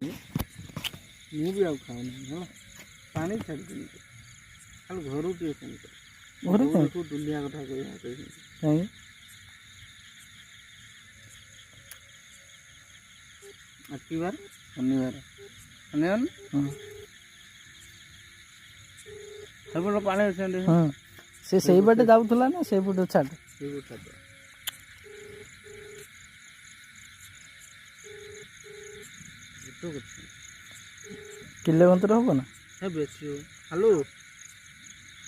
ମୁଁ ବି ଆଉ ଖାଉନି ହେଲା ପାଣି ଛାଡ଼ିଦେଲି ଖାଲି ଘରୁ ଟିକେ ଫୋନ୍ କର ଘରକୁ ଦୁନିଆ କଥା କହିବା ଆକିବାର ଶନିବାର ଶନିବାର ସେପଟେ ପାଣି ଅଛନ୍ତି ସେ ସେଇପଟେ ଯାଉଥିଲା ନା ସେଇପଟେ ଛାଡ଼ ସେଇପଟେ ଛାଡ଼ କିଲେ ମନ୍ତ୍ର ହବ ନା ବେଶୀ ହ୍ୟାଲୋ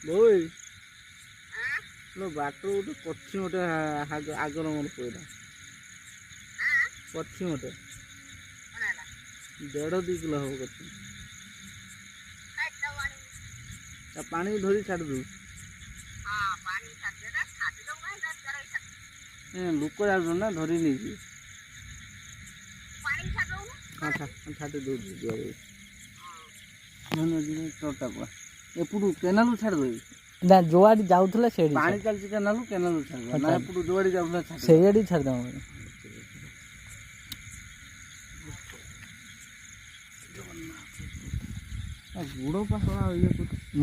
ବୋଇ ବାଟରୁ ଗୋଟେ କଛି ଗୋଟେ ଆଗର ମୋର ପଇଲା କଛି ଗୋଟେ 1.5-2 କିଲୋ ହବ କଛି ପାଣି ଧରି ଛାଡ଼ି ଦଉ ଲୋକ ଯାଉଛନ୍ତି ନା ଧରି ନେଇକି ଛାଡ଼ି ଦଉଛି ଏପଟୁ କେନାଲରୁ ଛାଡ଼ିଦେବି ନା ଯୋଆଡି ଯାଉଥିଲା ସେଇଠି ପାଣି ଚାଲିଛି କେନାଲରୁ ଛାଡ଼ିଦେବା ନା ଏପଟୁ ଯୋଆଡି ଯାଉଥିଲା ସେଇଆଡି ଛାଡ଼ିଦେବ ଗୁଡ଼ ପାଖଳା ଇଏ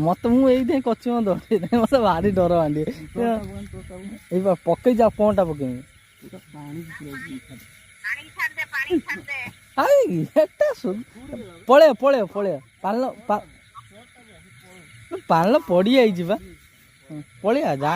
ମତେ ମୁଁ ଏଇଥିପାଇଁ କଚି ମତେ ଭାରି ଡର ଆଣ୍ଡି ଏଇ ପକେଇ ଯା ପଣଟା ପକେଇବି ପଳେଇ ପାଲ ପଡ଼ି ଯାଇଛି ବା ପଳେଇବା ଯା